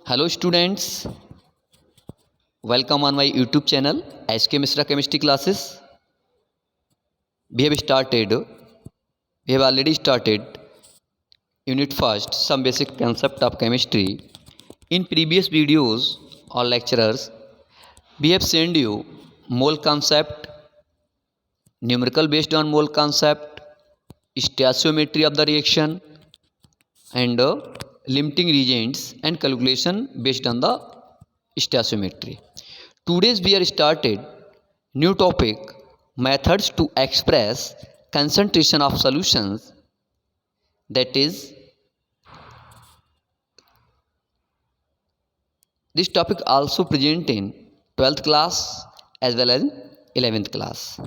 Hello students, welcome on my YouTube channel SK Misra Chemistry Classes. We have already started Unit First, some basic concept of chemistry. In previous videos or lectures, we have sent you mole concept, numerical based on mole concept, stoichiometry of the reaction, and limiting reagents and calculation based on the stoichiometry. Today's we are started new topic methods to express concentration of solutions, that is this topic also present in 12th class as well as 11th class.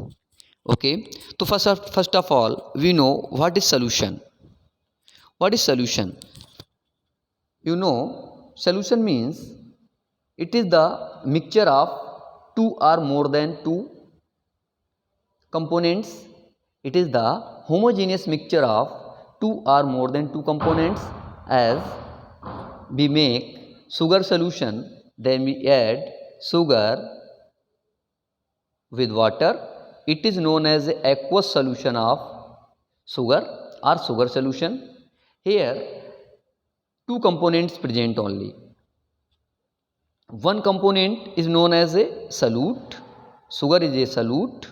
Okay, so first of all we know what is solution. What is solution? You know, solution means it is the mixture of two or more than two components. It is the homogeneous mixture of two or more than two components. As we make sugar solution, then we add sugar with water. It is known as aqueous solution of sugar or sugar solution. Here two components present only. One component is known as a solute. Sugar is a solute,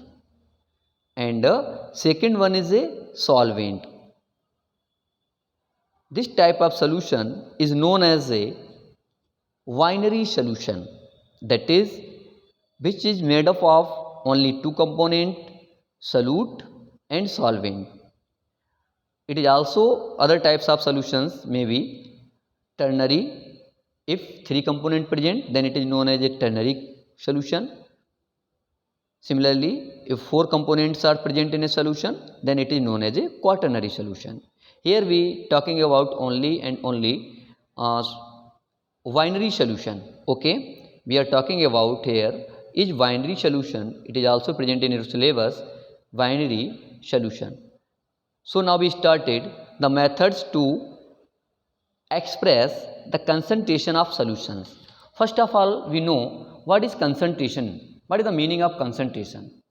and second one is a solvent. This type of solution is known as a binary solution, that is which is made up of only two component, solute and solvent. It is also other types of solutions may be ternary. If three component present, then it is known as a ternary solution. Similarly, if four components are present in a solution, then it is known as a quaternary solution. Here we talking about only and only binary solution. Okay, we are talking about here is binary solution. It is also present in your syllabus, binary solution. So now we started the methods to express the concentration of solutions. First of all, we know what is concentration. What is the meaning of concentration?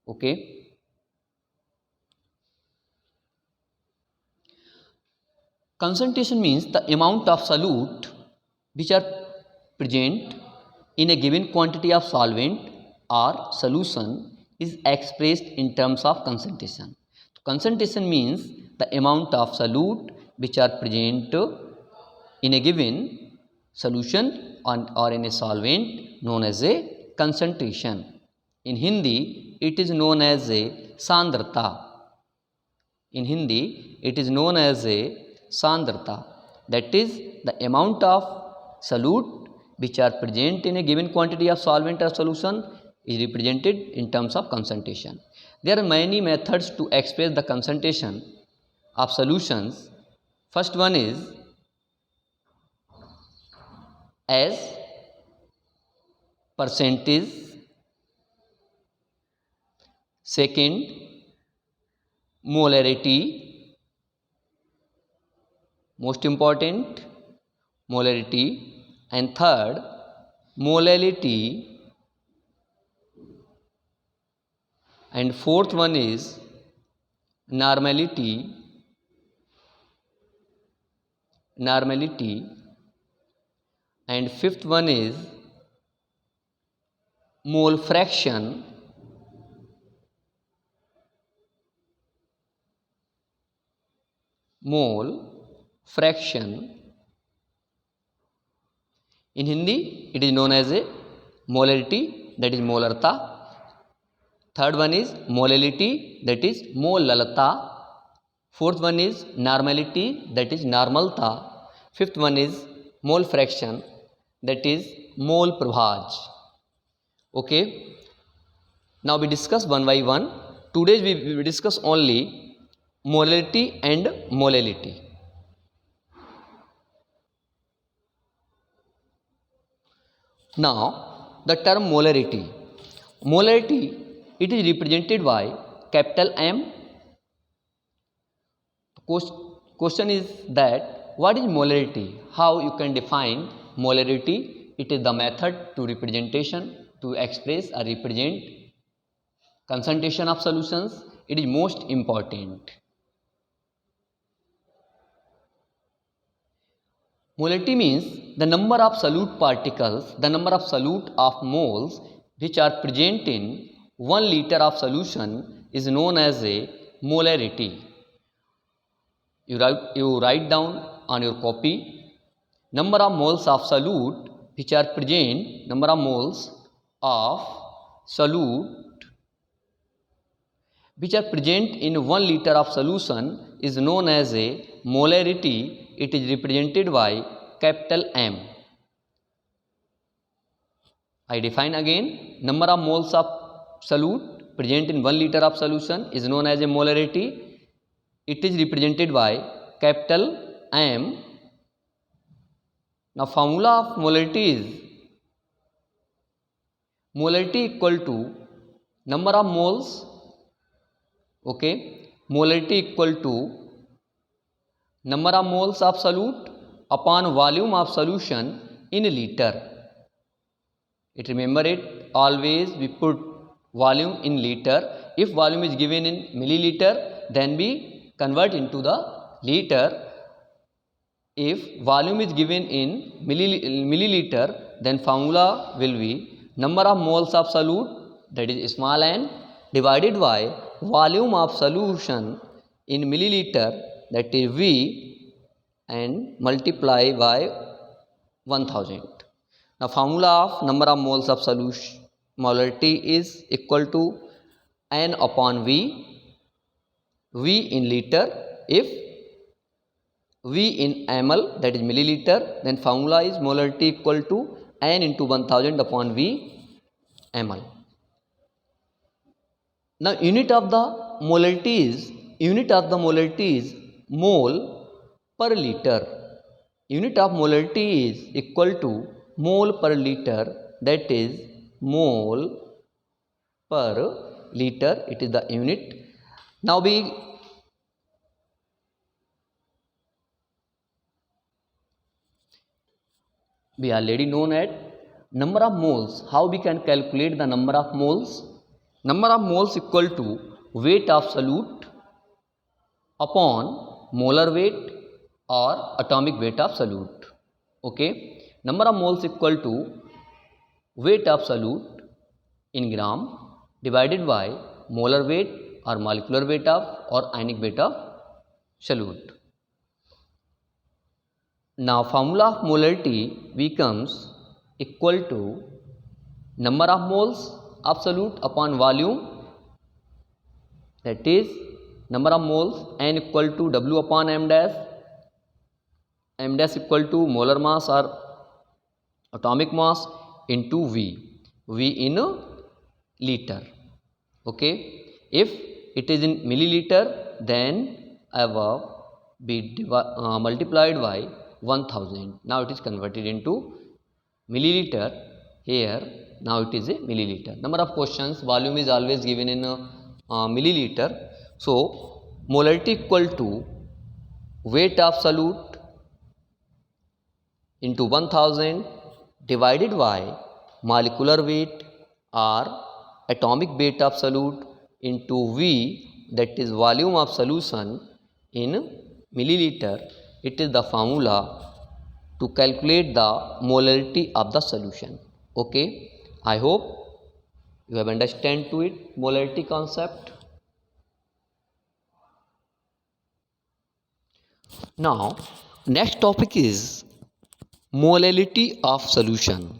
Okay. Concentration means the amount of solute which are present in a given quantity of solvent or solution is expressed in terms of concentration. Concentration means the amount of solute which are present in a given solution or in a solvent known as a concentration. In Hindi, it is known as a sandrata. In Hindi, it is known as a sandrata. That is the amount of solute which are present in a given quantity of solvent or solution is represented in terms of concentration. There are many methods to express the concentration of solutions. First one is as percentage. Second, molarity. Most important, molarity. And third, molality. And fourth one is normality. And fifth one is mole fraction. In Hindi, it is known as a molarity, that is molarta. Third one is molality, that is molalata. Fourth one is normality, that is normalta. Fifth one is mole fraction, that is mole pravaj. Okay. Now we discuss one by one. Today we discuss only molarity and molality. Now the term molarity. Molarity, it is represented by capital M. Question is that what is molarity? How you can define molarity. It is the method to representation to express or represent concentration of solutions. It is most important. Molarity means the number of solute particles, the number of solute of moles which are present in 1 liter of solution is known as a molarity. You write down on your copy number of moles of solute which are present, number of moles of solute which are present in 1 liter of solution is known as a molarity. It is represented by capital M. I define again, number of moles of solute present in 1 liter of solution is known as a molarity. It is represented by capital M. Now formula of molarity is molarity equal to number of moles, okay, molarity equal to number of moles of solute upon volume of solution in liter. Remember it, always we put volume in liter. If volume is given in milliliter, then we convert into the liter. If volume is given in milliliter, then formula will be number of moles of solute, that is small n, divided by volume of solution in milliliter, that is V, and multiply by 1000. Now formula of number of moles of solution molarity is equal to N upon V, V in liter. If V in ml, that is milliliter, then formula is molarity equal to N into 1000 upon V ml. Now unit of the molarity is mole per liter. Unit of molarity is equal to mole per liter, that is mole per liter, it is the unit. Now we already known at number of moles. How we can calculate the number of moles? Number of moles equal to weight of solute upon molar weight or atomic weight of solute. Okay, number of moles equal to weight of solute in gram divided by molar weight or molecular weight of or ionic weight of solute. Now formula of molarity becomes equal to number of moles of solute upon volume, that is number of moles N equal to W upon M dash, M dash equal to molar mass or atomic mass into V, V in liter. Okay, if it is in milliliter, then above be multiplied by 1000. Now it is converted into milliliter. Here now it is a milliliter. Number of questions, volume is always given in milliliter. So molarity equal to weight of solute into 1000 divided by molecular weight or atomic weight of solute into V, that is volume of solution in milliliter. It is the formula to calculate the molarity of the solution. Okay, I hope you have understand to it molarity concept. Now next topic is molality of solution.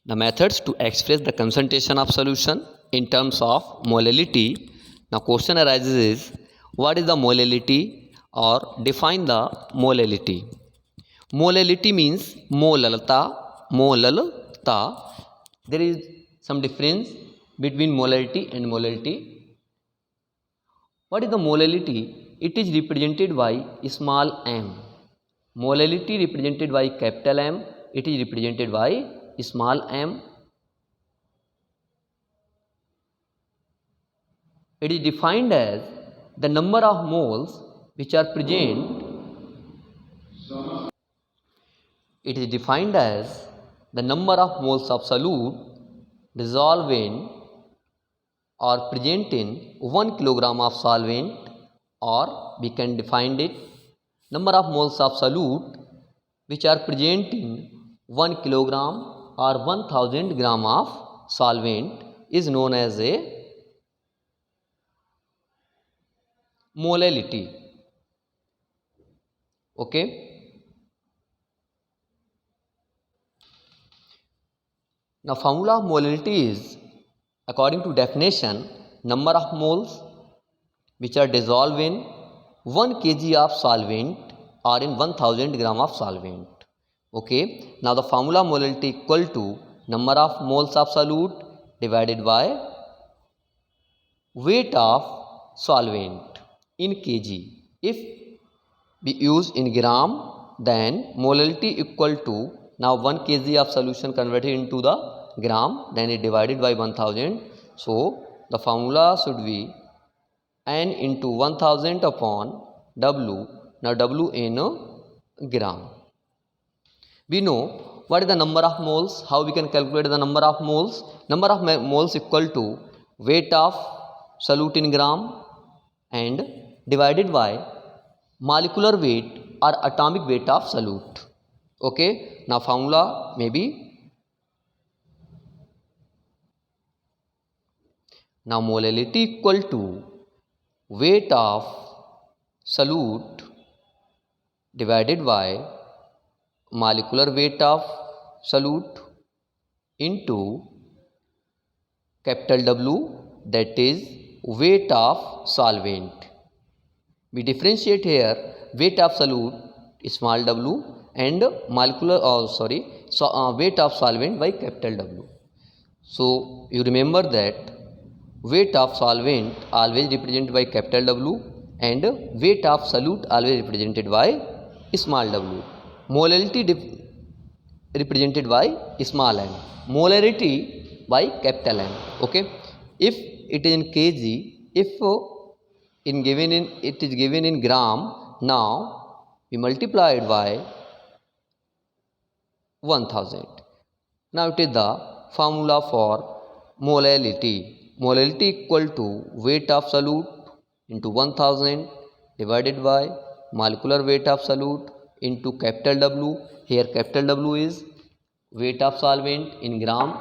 The methods to express the concentration of solution in terms of molality. Now question arises is, what is the molality, or define the molality. Molality means molalta. There is some difference between molarity and molality. What is the molality? It is represented by small m. Molality represented by capital M. It is represented by small m. It is defined as the number of moles which are present It is defined as the number of moles of solute dissolved in or present in 1 kilogram of solvent, or we can define it number of moles of solute which are present in 1 kilogram or 1000 gram of solvent is known as a molality. Okay. Now formula of molality is, according to definition, number of moles which are dissolved in 1 kg of solvent or in 1000 gram of solvent. Okay. Now the formula molality equal to number of moles of solute divided by weight of solvent in kg. If we use in gram, then molality equal to, now 1 kg of solution converted into the gram, then it divided by 1000. So the formula should be n into 1000 upon W. Now W in gram. We know what is the number of moles. How we can calculate the number of moles? Number of moles equal to weight of solute in gram and divided by molecular weight or atomic weight of solute. Okay. Now formula may be, now molality equal to weight of solute divided by molecular weight of solute into capital W, that is weight of solvent. We differentiate here weight of solute small w and molecular weight of solvent by capital W. So you remember that weight of solvent always represented by capital W and weight of solute always represented by small w. Molality represented by small n, molarity by capital N. Okay. If it is in kg, if it is given in gram, now we multiply it by 1000. Now it is the formula for molality. Molality equal to weight of solute into 1000 divided by molecular weight of solute into capital W. Here capital W is weight of solvent in gram,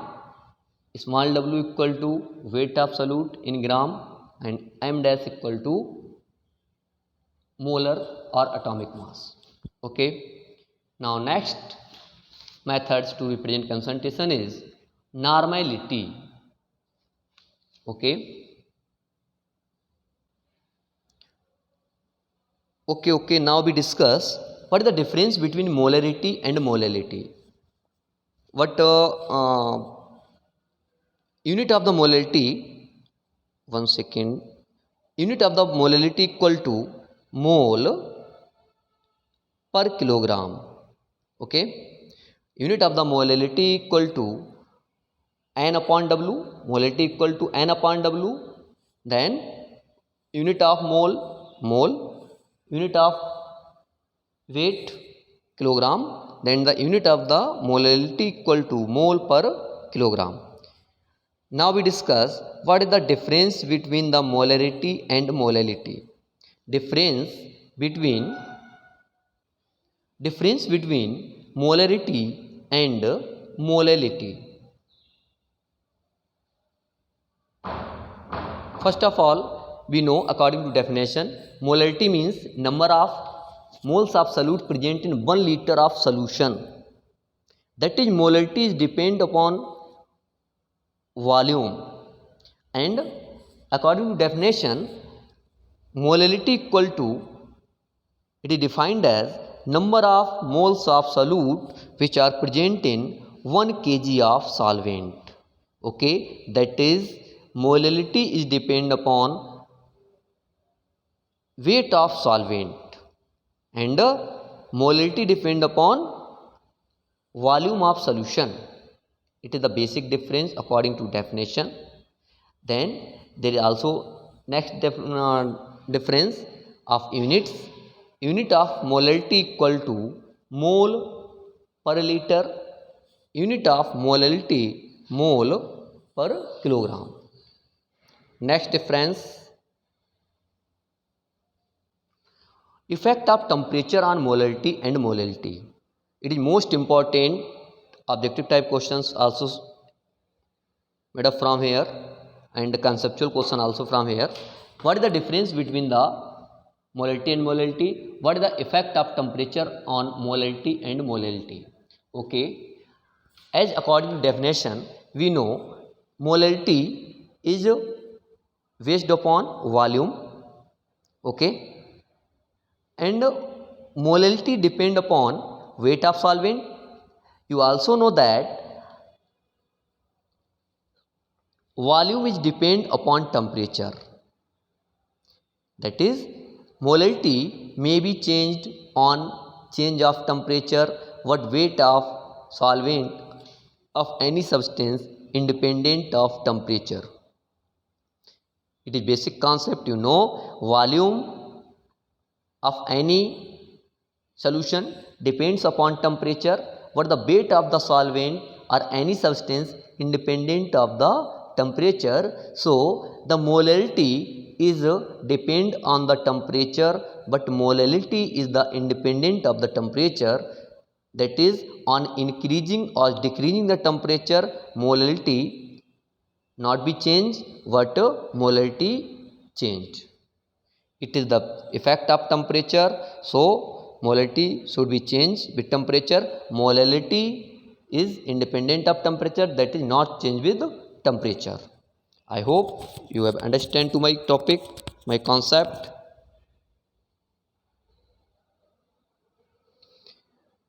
small w equal to weight of solute in gram, and m dash equal to molar or atomic mass. Okay. Now next methods to represent concentration is normality. Okay. Now we discuss what is the difference between molarity and molality. What unit of the molality, one second, unit of the molality equal to mole per kilogram. Okay. Unit of the molality equal to n upon W, molality equal to n upon W, then unit of mole, unit of weight kilogram, then the unit of the molality equal to mole per kilogram. Now we discuss what is the difference between the molarity and molality. Difference between molarity and molality. First of all, we know according to definition, molarity means number of moles of solute present in 1 liter of solution. That is, molarity is depend upon volume, and according to definition, molality equal to, it is defined as number of moles of solute which are present in 1 kg of solvent. Okay. That is, molality is depend upon weight of solvent and molality depend upon volume of solution. It is the basic difference according to definition. Then there is also next difference of units. Unit of molality equal to mole per liter, unit of molality mole per kilogram. Next difference, effect of temperature on molality and molality. It is most important objective type questions also made up from here, and conceptual question also from here. What is the difference between the molality and molality? What is the effect of temperature on molality and molality? Okay, as according to definition, we know molality is based upon volume, okay, and molality depend upon weight of solvent. You also know that volume is depend upon temperature. That is, molality may be changed on change of temperature. What weight of solvent of any substance independent of temperature. It is basic concept, you know, volume of any solution depends upon temperature. What the weight of the solvent or any substance independent of the temperature. So the molality is depend on the temperature, but molality is the independent of the temperature. That is, on increasing or decreasing the temperature, molality not be changed, but molality changed. It is the effect of temperature. So molality should be changed with temperature. Molality is independent of temperature, that is not changed with temperature. I hope you have understand to my topic, my concept.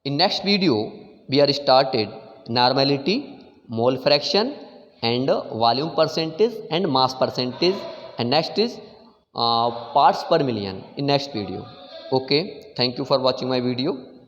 In next video we are started normality, mole fraction, and volume percentage and mass percentage, and next is parts per million in next video. Okay, thank you for watching my video.